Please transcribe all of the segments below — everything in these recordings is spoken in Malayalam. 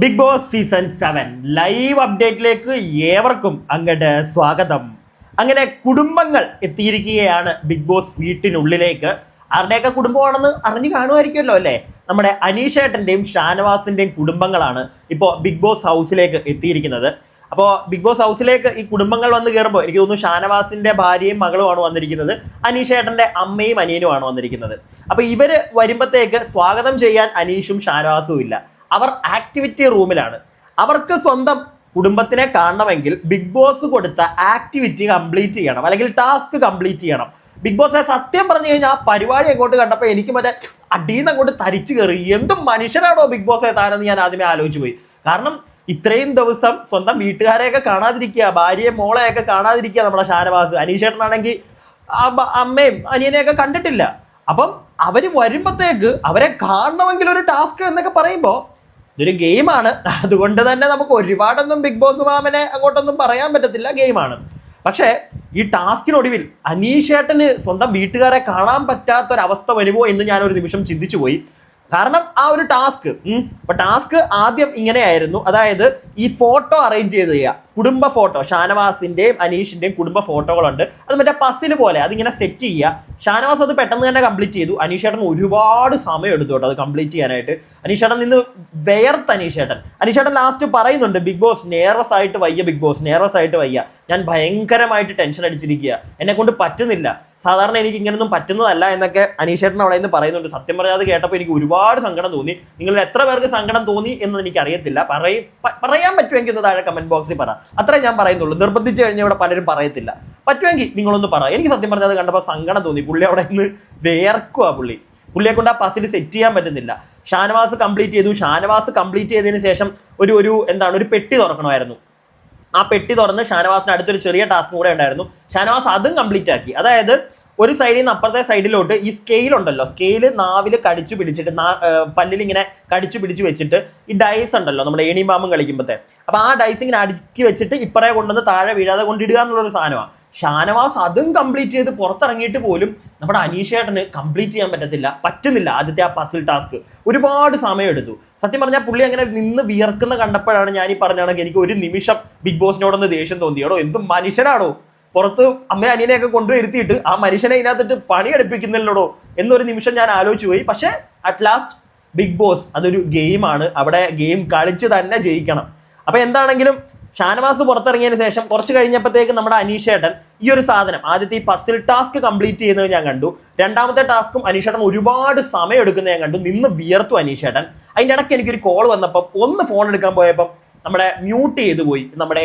ബിഗ് ബോസ് സീസൺ 7 ലൈവ് അപ്ഡേറ്റിലേക്ക് ഏവർക്കും അങ്ങോട്ട് സ്വാഗതം. അങ്ങനെ കുടുംബങ്ങൾ എത്തിയിരിക്കുകയാണ് ബിഗ് ബോസ് വീട്ടിനുള്ളിലേക്ക്. ആരുടെയൊക്കെ കുടുംബമാണെന്ന് അറിഞ്ഞു കാണുമായിരിക്കുമല്ലോ അല്ലേ? നമ്മുടെ അനീഷേട്ടൻ്റെയും ഷാനവാസിൻ്റെയും കുടുംബങ്ങളാണ് ഇപ്പോൾ ബിഗ് ബോസ് ഹൗസിലേക്ക് എത്തിയിരിക്കുന്നത്. അപ്പോൾ ബിഗ് ബോസ് ഹൗസിലേക്ക് ഈ കുടുംബങ്ങൾ വന്ന് കയറുമ്പോൾ എനിക്ക് തോന്നുന്നു ഷാനവാസിൻ്റെ ഭാര്യയും മകളുമാണ് വന്നിരിക്കുന്നത്, അനീഷേട്ടൻ്റെ അമ്മയും അനിയനുമാണ് വന്നിരിക്കുന്നത്. അപ്പോൾ ഇവർ വരുമ്പോഴത്തേക്ക് സ്വാഗതം ചെയ്യാൻ അനീഷും ഷാനവാസും ഇല്ല. അവർ ആക്ടിവിറ്റി റൂമിലാണ്. അവർക്ക് സ്വന്തം കുടുംബത്തിനെ കാണണമെങ്കിൽ ബിഗ് ബോസ് കൊടുത്ത ആക്ടിവിറ്റി കംപ്ലീറ്റ് ചെയ്യണം, അല്ലെങ്കിൽ ടാസ്ക് കംപ്ലീറ്റ് ചെയ്യണം. ബിഗ് ബോസ് സത്യം പറഞ്ഞു കഴിഞ്ഞാൽ ആ പരിപാടി അങ്ങോട്ട് കണ്ടപ്പോൾ എനിക്ക് മറ്റേ അടിയിൽ അങ്ങോട്ട് തരിച്ചു കയറി. എന്തും മനുഷ്യനാണോ ബിഗ് ബോസ് താനെന്ന് ഞാൻ ആദ്യമേ ആലോചിച്ച് പോയി. കാരണം ഇത്രയും ദിവസം സ്വന്തം വീട്ടുകാരെയൊക്കെ കാണാതിരിക്കുക, ഭാര്യയും മോളെയൊക്കെ കാണാതിരിക്കുക നമ്മുടെ ഷാനവാസ്. അനീഷേട്ടനാണെങ്കിൽ അമ്മയും അനിയനെയൊക്കെ കണ്ടിട്ടില്ല. അപ്പം അവർ വരുമ്പോഴത്തേക്ക് അവരെ കാണണമെങ്കിൽ ഒരു ടാസ്ക് എന്നൊക്കെ പറയുമ്പോൾ ഇതൊരു ഗെയിമാണ്. അതുകൊണ്ട് തന്നെ നമുക്ക് ഒരുപാടൊന്നും ബിഗ് ബോസ് മാമനെ അങ്ങോട്ടൊന്നും പറയാൻ പറ്റത്തില്ല, ഗെയിമാണ്. പക്ഷേ ഈ ടാസ്കിനൊടുവിൽ അനീഷേട്ടന് സ്വന്തം വീട്ടുകാരെ കാണാൻ പറ്റാത്തൊരവസ്ഥ വരുമോ എന്ന് ഞാനൊരു നിമിഷം ചിന്തിച്ചു പോയി. കാരണം ആ ഒരു ടാസ്ക് അപ്പൊ ടാസ്ക് ആദ്യം ഇങ്ങനെയായിരുന്നു. അതായത് ഈ ഫോട്ടോ അറേഞ്ച് ചെയ്ത് ചെയ്യുക, കുടുംബ ഫോട്ടോ. ഷാനവാസിന്റെയും അനീഷിന്റെയും കുടുംബ ഫോട്ടോകളുണ്ട്. അത് മറ്റേ പസിൽ പോലെ അതിങ്ങനെ സെറ്റ് ചെയ്യുക. ഷാനവാസ് അത് പെട്ടെന്ന് തന്നെ കംപ്ലീറ്റ് ചെയ്തു. അനീഷേട്ടൻ ഒരുപാട് സമയം എടുത്തു കേട്ടോ അത് കംപ്ലീറ്റ് ചെയ്യാനായിട്ട്. അനീഷേട്ടൻ നിന്ന് വേർത്ത് അനീഷേട്ടൻ ലാസ്റ്റ് പറയുന്നുണ്ട്, ബിഗ് ബോസ് നെർവസ് ആയിട്ട് വയ്യ, ബിഗ് ബോസ് നെർവസ് ആയിട്ട് വയ്യ, ഞാൻ ഭയങ്കരമായിട്ട് ടെൻഷൻ അടിച്ചിരിക്കുക, എന്നെ കൊണ്ട് പറ്റുന്നില്ല, സാധാരണ എനിക്ക് ഇങ്ങനൊന്നും പറ്റുന്നതല്ല എന്നൊക്കെ അനീഷേട്ടൻ അവിടെ നിന്ന് പറയുന്നുണ്ട്. സത്യം പറയാതെ കേട്ടപ്പോൾ എനിക്ക് ഒരുപാട് സങ്കടം തോന്നി. നിങ്ങളിൽ എത്ര പേർക്ക് സങ്കടം തോന്നി എന്ന് എനിക്ക് അറിയത്തില്ല. പറയാൻ പറ്റുമെങ്കിൽ ഒന്ന് താഴെ കമന്റ് ബോക്സിൽ പറ. അത്രേ ഞാൻ പറയുന്നുള്ളൂ. നിർബന്ധിച്ച് കഴിഞ്ഞാൽ ഇവിടെ പലരും പറയത്തില്ല. പറ്റുമെങ്കിൽ നിങ്ങളൊന്ന് പറ. എനിക്ക് സത്യം പറഞ്ഞത് കണ്ടപ്പോൾ സങ്കടം തോന്നി. പുള്ളി അവിടെ നിന്ന് വേർക്കുക. പുള്ളിയെ കൊണ്ട് ആ പസിൽ സെറ്റ് ചെയ്യാൻ പറ്റുന്നില്ല. ഷാനവാസ് കംപ്ലീറ്റ് ചെയ്തു. ഷാനവാസ് കംപ്ലീറ്റ് ചെയ്തതിന് ശേഷം ഒരു പെട്ടി തുറക്കണമായിരുന്നു. ആ പെട്ടി തുറന്ന് ഷാനവാസിന് അടുത്തൊരു ചെറിയ ടാസ്ക് കൂടെ ഉണ്ടായിരുന്നു. ഷാനവാസ് അതും കംപ്ലീറ്റ് ആക്കി. അതായത് ഒരു സൈഡിൽ നിന്ന് അപ്പുറത്തെ സൈഡിലോട്ട് ഈ സ്കെയിൽ ഉണ്ടല്ലോ, സ്കെയിൽ നാവിൽ കടിച്ചു പിടിച്ചിട്ട് പല്ലിൽ ഇങ്ങനെ കടിച്ചു പിടിച്ച് വെച്ചിട്ട് ഈ ഡൈസ് ഉണ്ടല്ലോ നമ്മുടെ ഏണിമാമും കളിക്കുമ്പോഴത്തെ, അപ്പൊ ആ ഡൈസ് ഇങ്ങനെ അടുക്കി വെച്ചിട്ട് ഇപ്പറേ കൊണ്ടുവന്ന് താഴെ വീഴാതെ കൊണ്ടിടുക എന്നുള്ളൊരു സാധനമാണ്. ഷാനവാസ് അതും കംപ്ലീറ്റ് ചെയ്ത് പുറത്തിറങ്ങിയിട്ട് പോലും നമ്മുടെ അനീഷേട്ടന് കംപ്ലീറ്റ് ചെയ്യാൻ പറ്റുന്നില്ല. ആദ്യത്തെ ആ പസിൽ ടാസ്ക് ഒരുപാട് സമയം എടുത്തു. സത്യം പറഞ്ഞാൽ പുള്ളി അങ്ങനെ നിന്ന് വിയർക്കുന്ന കണ്ടപ്പോഴാണ് ഞാൻ ഈ പറഞ്ഞാണെങ്കിൽ എനിക്ക് ഒരു നിമിഷം ബിഗ് ബോസിനോടൊന്ന് ദേഷ്യം തോന്നിയോടോ. എന്തും മനുഷ്യനാണോ, പുറത്ത് അമ്മ അനിയനെയൊക്കെ കൊണ്ടുവരുത്തിയിട്ട് ആ മനുഷ്യനെ ഇതിനകത്തിട്ട് പണിയെടുപ്പിക്കുന്നില്ലടോ എന്നൊരു നിമിഷം ഞാൻ ആലോചിച്ചു പോയി. പക്ഷേ അറ്റ് ലാസ്റ്റ് ബിഗ് ബോസ് അതൊരു ഗെയിമാണ്. അവിടെ ഗെയിം കളിച്ച് തന്നെ ജയിക്കണം. അപ്പൊ എന്താണെങ്കിലും ഷാനവാസ് പുറത്തിറങ്ങിയതിന് ശേഷം കുറച്ച് കഴിഞ്ഞപ്പോഴത്തേക്ക് നമ്മുടെ അനീഷേട്ടൻ ഈ ഒരു സാധനം ആദ്യത്തെ ഈ പസിൽ ടാസ്ക് കംപ്ലീറ്റ് ചെയ്യുന്നത് ഞാൻ കണ്ടു. രണ്ടാമത്തെ ടാസ്കും അനീഷേട്ടൻ ഒരുപാട് സമയം എടുക്കുന്നത് ഞാൻ കണ്ടു. നിന്ന് വിയർത്തു അനീഷേട്ടൻ. അതിൻ്റെ ഇടയ്ക്ക് എനിക്കൊരു കോൾ വന്നപ്പം ഒന്ന് ഫോൺ എടുക്കാൻ പോയപ്പം നമ്മുടെ മ്യൂട്ട് ചെയ്തു പോയി നമ്മുടെ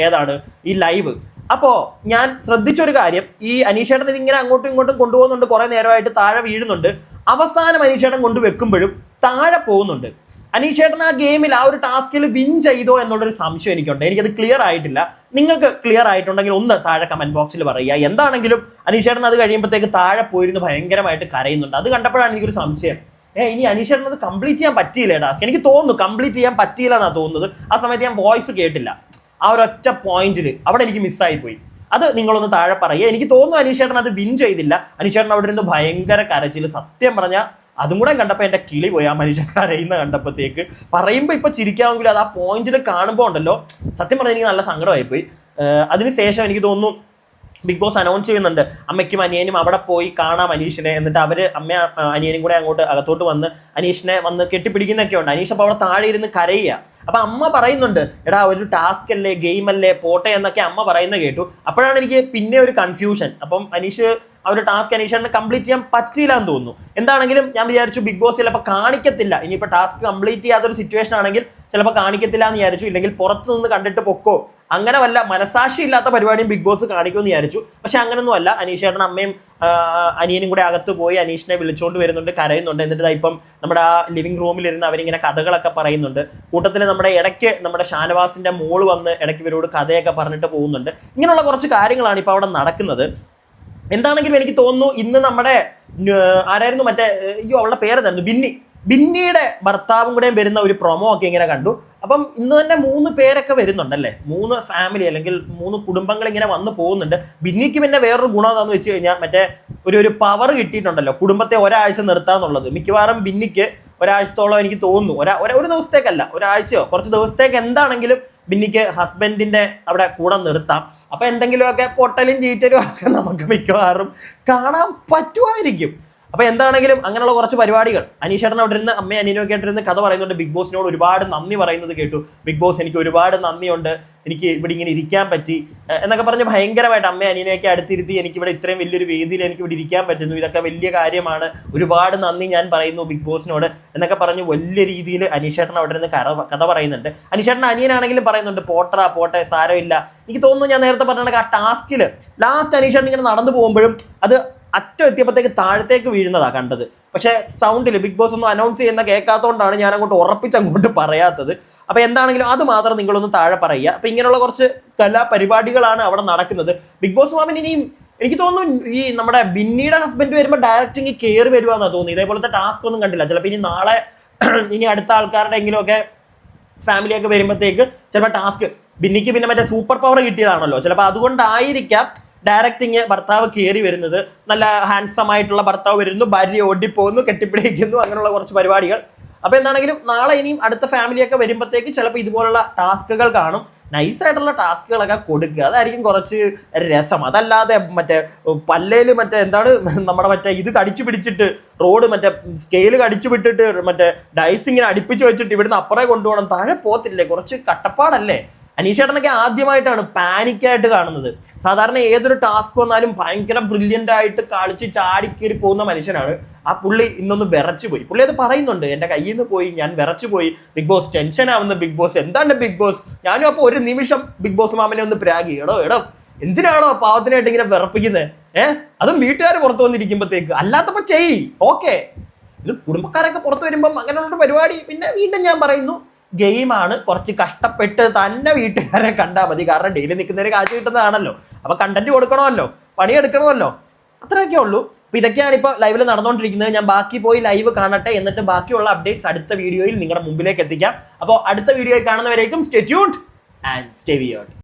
ഈ ലൈവ്. അപ്പോൾ ഞാൻ ശ്രദ്ധിച്ചൊരു കാര്യം, ഈ അനീഷേട്ടൻ ഇതിങ്ങനെ അങ്ങോട്ടും ഇങ്ങോട്ടും കൊണ്ടുപോകുന്നുണ്ട്, കുറേ നേരമായിട്ട് താഴെ വീഴുന്നുണ്ട്. അവസാനം അനീഷേട്ടൻ കൊണ്ട് വെക്കുമ്പോഴും താഴെ പോകുന്നുണ്ട്. അനീഷേട്ടൻ ആ ഗെയിമിൽ ആ ഒരു ടാസ്കിൽ വിൻ ചെയ്തോ എന്നുള്ളൊരു സംശയം എനിക്കുണ്ട്. എനിക്കത് ക്ലിയർ ആയിട്ടില്ല. നിങ്ങൾക്ക് ക്ലിയർ ആയിട്ടുണ്ടെങ്കിൽ ഒന്ന് താഴെ കമന്റ് ബോക്സിൽ പറയുക. എന്താണെങ്കിലും അനീഷേട്ടൻ അത് കഴിയുമ്പോഴത്തേക്ക് താഴെ പോയിരുന്ന് ഭയങ്കരമായിട്ട് കരയുന്നുണ്ട്. അത് കണ്ടപ്പോഴാണ് എനിക്കൊരു സംശയം, ഇനി അനീഷേട്ടൻ അത് കംപ്ലീറ്റ് ചെയ്യാൻ പറ്റിയില്ല ടാസ്ക്. എനിക്ക് തോന്നുന്നു കംപ്ലീറ്റ് ചെയ്യാൻ പറ്റിയില്ല എന്നാണ് തോന്നുന്നത്. ആ സമയത്ത് ഞാൻ വോയിസ് കേട്ടില്ല. ആ ഒരൊറ്റ പോയിന്റിൽ അവിടെ എനിക്ക് മിസ്സായി പോയി. അത് നിങ്ങളൊന്ന് താഴെ പറയുക. എനിക്ക് തോന്നുന്നു അനീഷേട്ടൻ അത് വിൻ ചെയ്തില്ല. അനീഷേട്ടൻ അവിടെ ഇരുന്ന് ഭയങ്കര കരച്ചിൽ. സത്യം പറഞ്ഞാൽ അതും കൂടെ കണ്ടപ്പോൾ എൻ്റെ കിളി പോയി. ആ മനുഷ്യൻ കരയുന്ന കണ്ടപ്പോഴത്തേക്ക്. പറയുമ്പോൾ ഇപ്പൊ ചിരിക്കാമെങ്കിലും അത് ആ പോയിന്റിൽ കാണുമ്പോൾ ഉണ്ടല്ലോ, സത്യം പറഞ്ഞാൽ എനിക്ക് നല്ല സങ്കടമായി പോയി. അതിനുശേഷം എനിക്ക് തോന്നുന്നു ബിഗ് ബോസ് അനൗൺസ് ചെയ്യുന്നുണ്ട്, അമ്മയ്ക്കും അനിയനും അവിടെ പോയി കാണാം അനീഷിനെ. എന്നിട്ട് അവര് അമ്മ അനിയനും കൂടെ അങ്ങോട്ട് അകത്തോട്ട് വന്ന് അനീഷിനെ വന്ന് കെട്ടിപ്പിടിക്കുന്നൊക്കെ ഉണ്ട്. അനീഷ് അപ്പോൾ അവിടെ താഴെ ഇരുന്ന് കരയുക. അപ്പൊ അമ്മ പറയുന്നുണ്ട്, എടാ ഒരു ടാസ്ക് അല്ലേ, ഗെയിം അല്ലേ, പോട്ടെ എന്നൊക്കെ അമ്മ പറയുന്നത് കേട്ടു. അപ്പോഴാണ് എനിക്ക് പിന്നെ ഒരു കൺഫ്യൂഷൻ. അപ്പം അനീഷ് ആ ഒരു ടാസ്ക് അനീഷേട്ടന് കംപ്ലീറ്റ് ചെയ്യാൻ പറ്റിയില്ല എന്ന് തോന്നുന്നു. എന്താണെങ്കിലും ഞാൻ വിചാരിച്ചു ബിഗ് ബോസ് ചിലപ്പോൾ കാണിക്കത്തില്ല. ഇനിയിപ്പോൾ ടാസ്ക് കംപ്ലീറ്റ് ചെയ്യാത്തൊരു സിറ്റുവേഷൻ ആണെങ്കിൽ ചിലപ്പോൾ കാണിക്കത്തില്ല എന്ന് വിചാരിച്ചു. ഇല്ലെങ്കിൽ പുറത്ത് നിന്ന് കണ്ടിട്ട് പൊക്കോ, അങ്ങനെ വല്ല മനസാക്ഷി ഇല്ലാത്ത പരിപാടിയും ബിഗ് ബോസ് കാണിക്കുമെന്ന് വിചാരിച്ചു. പക്ഷെ അങ്ങനൊന്നും അല്ല. അനീഷേട്ടൻ അമ്മയും അനിയനും കൂടെ അകത്ത് പോയി അനീഷിനെ വിളിച്ചുകൊണ്ട് വരുന്നുണ്ട്, കരയുന്നുണ്ട്. എന്നിട്ട് ഇപ്പം നമ്മുടെ ആ ലിവിംഗ് റൂമിലിരുന്ന് അവരിങ്ങനെ കഥകളൊക്കെ പറയുന്നുണ്ട്. കൂട്ടത്തിൽ നമ്മുടെ ഇടയ്ക്ക് നമ്മുടെ ഷാനവാസിന്റെ മോള് വന്ന് ഇടയ്ക്ക് ഇവരോട് കഥയൊക്കെ പറഞ്ഞിട്ട് പോകുന്നുണ്ട്. ഇങ്ങനെയുള്ള കുറച്ച് കാര്യങ്ങളാണ് ഇപ്പോൾ അവിടെ നടക്കുന്നത്. എന്താണെങ്കിലും എനിക്ക് തോന്നുന്നു ഇന്ന് നമ്മുടെ ആരായിരുന്നു മറ്റേ അവളുടെ പേരെന്തായിരുന്നു, ബിന്നിയുടെ ഭർത്താവും കൂടെ വരുന്ന ഒരു പ്രൊമോ ഒക്കെ ഇങ്ങനെ കണ്ടു. അപ്പം ഇന്ന് തന്നെ 3 പേരൊക്കെ വരുന്നുണ്ടല്ലേ, 3 ഫാമിലി അല്ലെങ്കിൽ 3 കുടുംബങ്ങൾ ഇങ്ങനെ വന്നു പോകുന്നുണ്ട്. ബിന്നിക്ക് പിന്നെ വേറൊരു ഗുണം എന്താണെന്ന് വെച്ച് കഴിഞ്ഞാൽ മറ്റേ ഒരു പവർ കിട്ടിയിട്ടുണ്ടല്ലോ, കുടുംബത്തെ ഒരാഴ്ച നിർത്താന്നുള്ളത്. മിക്കവാറും ബിന്നിക്ക് ഒരാഴ്ചത്തോളം എനിക്ക് തോന്നുന്നു, ഒരു ദിവസത്തേക്കല്ല, ഒരാഴ്ചയോ കുറച്ച് ദിവസത്തേക്ക് എന്താണെങ്കിലും ബിന്നിക്ക് ഹസ്ബൻഡിന്റെ അവിടെ കൂടെ നിർത്താം. അപ്പൊ എന്തെങ്കിലുമൊക്കെ പൊട്ടലും ചീറ്റലും ഒക്കെ നമുക്ക് മിക്കവാറും കാണാൻ പറ്റുമായിരിക്കും. അപ്പൊ എന്താണെങ്കിലും അങ്ങനെയുള്ള കുറച്ച് പരിപാടികൾ അനീഷേട്ടൻ അവിടെ ഇരുന്ന് അമ്മയും അനിയനൊക്കെ ആയിട്ടിരുന്ന് കഥ പറയുന്നുണ്ട്. ബിഗ് ബോസിനോട് ഒരുപാട് നന്ദി പറയുന്നത് കേട്ടു. ബിഗ് ബോസ് എനിക്ക് ഒരുപാട് നന്ദിയുണ്ട്, എനിക്ക് ഇവിടെ ഇങ്ങനെ ഇരിക്കാൻ പറ്റി എന്നൊക്കെ പറഞ്ഞ് ഭയങ്കരമായിട്ട് അമ്മയും അനിയനെയൊക്കെ അടുത്തിരുത്തി എനിക്ക് ഇവിടെ ഇത്രയും വലിയൊരു വേദിയിൽ എനിക്ക് ഇവിടെ ഇരിക്കാൻ പറ്റുന്നു, ഇതൊക്കെ വലിയ കാര്യമാണ്, ഒരുപാട് നന്ദി ഞാൻ പറയുന്നു ബിഗ് ബോസിനോട് എന്നൊക്കെ പറഞ്ഞ് വലിയ രീതിയിൽ അനീഷേട്ടൻ അവിടെ നിന്ന് കഥ പറയുന്നുണ്ട്. അനീഷേട്ടൻ അനിയനാണെങ്കിലും പറയുന്നുണ്ട് പോട്ടെ സാരമില്ല. എനിക്ക് തോന്നുന്നു ഞാൻ നേരത്തെ പറഞ്ഞ ആ ടാസ്കിൽ ലാസ്റ്റ് അനീഷേട്ടൻ ഇങ്ങനെ നടന്നു പോകുമ്പോഴും അത് അറ്റം എത്തിയപ്പോഴത്തേക്ക് താഴത്തേക്ക് വീഴുന്നതാണ് കണ്ടത്. പക്ഷേ സൗണ്ടിൽ ബിഗ് ബോസ് ഒന്നും അനൗൺസ് ചെയ്യുന്ന കേൾക്കാത്തതുകൊണ്ടാണ് ഞാൻ അങ്ങോട്ട് ഉറപ്പിച്ചങ്ങോട്ട് പറയാത്തത്. അപ്പോൾ എന്താണെങ്കിലും അത് മാത്രം നിങ്ങളൊന്ന് താഴെ പറയുക. അപ്പോൾ ഇങ്ങനെയുള്ള കുറച്ച് കലാപരിപാടികളാണ് അവിടെ നടക്കുന്നത്. ബിഗ് ബോസ് മാമൻ ഇനിയും എനിക്ക് തോന്നുന്നു ഈ നമ്മുടെ ബിന്നിയുടെ ഹസ്ബൻഡ് വരുമ്പോൾ ഡയറക്റ്റിങ് കയറി വരുവാന്നാണ് തോന്നുന്നു. ഇതേപോലത്തെ ടാസ്ക് ഒന്നും കണ്ടില്ല. ചിലപ്പോൾ ഇനി നാളെ ഇനി അടുത്ത ആൾക്കാരുടെ എങ്കിലുമൊക്കെ ഫാമിലിയൊക്കെ വരുമ്പോഴത്തേക്ക് ചിലപ്പോൾ ടാസ്ക് ബിന്നിക്ക് പിന്നെ മറ്റേ സൂപ്പർ പവർ കിട്ടിയതാണല്ലോ, ചിലപ്പോൾ അതുകൊണ്ടായിരിക്കാം ഡയറക്റ്റിങ് ഭർത്താവ് കയറി വരുന്നത്. നല്ല ഹാൻഡ്സം ആയിട്ടുള്ള ഭർത്താവ് വരുന്നു, ഭാര്യ ഓടിപ്പോകുന്നു, കെട്ടിപ്പിടിക്കുന്നു, അങ്ങനെയുള്ള കുറച്ച് പരിപാടികൾ. അപ്പോൾ എന്താണെങ്കിലും നാളെ ഇനിയും അടുത്ത ഫാമിലിയൊക്കെ വരുമ്പോഴത്തേക്ക് ചിലപ്പോൾ ഇതുപോലുള്ള ടാസ്കുകൾ കാണും. നൈസായിട്ടുള്ള ടാസ്കുകളൊക്കെ കൊടുക്കുക, അതായിരിക്കും കുറച്ച് രസം. അതല്ലാതെ മറ്റേ പല്ലേല് മറ്റേ എന്താണ് നമ്മുടെ മറ്റേ ഇത് കടിച്ചു പിടിച്ചിട്ട് റോഡ് മറ്റേ സ്കെയില് കടിച്ചു വിട്ടിട്ട് മറ്റേ ഡൈസ് ഇങ്ങനെ അടുപ്പിച്ച് വെച്ചിട്ട് ഇവിടുന്ന് അപ്പുറേ കൊണ്ടുപോകണം, താഴെ പോകത്തില്ലേ, കുറച്ച് കട്ടപ്പാടല്ലേ. അനീഷേട്ടനൊക്കെ ആദ്യമായിട്ടാണ് പാനിക്കായിട്ട് കാണുന്നത്. സാധാരണ ഏതൊരു ടാസ്ക് വന്നാലും ഭയങ്കര ബ്രില്യൻ്റ് ആയിട്ട് കളിച്ച് ചാടിക്കേറി പോകുന്ന മനുഷ്യനാണ്. ആ പുള്ളി ഇന്നൊന്ന് വിറച്ചു പോയി. പുള്ളി അത് പറയുന്നുണ്ട്, എൻ്റെ കയ്യിൽ നിന്ന് പോയി, ഞാൻ വിറച്ചു പോയി, ബിഗ് ബോസ് ടെൻഷൻ ആവുന്ന ബിഗ് ബോസ്, എന്താണ് ബിഗ് ബോസ്. ഞാനും അപ്പോൾ ഒരു നിമിഷം ബിഗ് ബോസ് മാമനെ ഒന്ന് പ്രാഗി, എടോ എന്തിനാണോ പാവത്തിനായിട്ട് ഇങ്ങനെ വിറപ്പിക്കുന്നത്? അതും വീട്ടുകാർ പുറത്തു വന്നിരിക്കുമ്പോഴത്തേക്ക്, അല്ലാത്തപ്പോൾ ചെയ്യ്, ഓക്കെ. ഇത് കുടുംബക്കാരൊക്കെ പുറത്തു വരുമ്പം അങ്ങനെയുള്ളൊരു പരിപാടി. പിന്നെ വീണ്ടും ഞാൻ പറയുന്നു, ഗെയിമാണ്, കുറച്ച് കഷ്ടപ്പെട്ട് തന്നെ വീട്ടുകാരെ കണ്ടാൽ മതി. കാരണം ഡെയിലി നിൽക്കുന്നവരെ കാശ് കിട്ടുന്നതാണല്ലോ, അപ്പോൾ കണ്ടന്റ് കൊടുക്കണമല്ലോ, പണിയെടുക്കണമല്ലോ, അത്രയൊക്കെ ഉള്ളൂ. അപ്പോൾ ഇതൊക്കെയാണ് ഇപ്പോൾ ലൈവിൽ നടന്നുകൊണ്ടിരിക്കുന്നത്. ഞാൻ ബാക്കി പോയി ലൈവ് കാണട്ടെ, എന്നിട്ട് ബാക്കിയുള്ള അപ്ഡേറ്റ്സ് അടുത്ത വീഡിയോയിൽ നിങ്ങളുടെ മുമ്പിലേക്ക് എത്തിക്കാം. അപ്പോൾ അടുത്ത വീഡിയോയിൽ കാണുന്നവരേക്കും stay tuned and stay weird.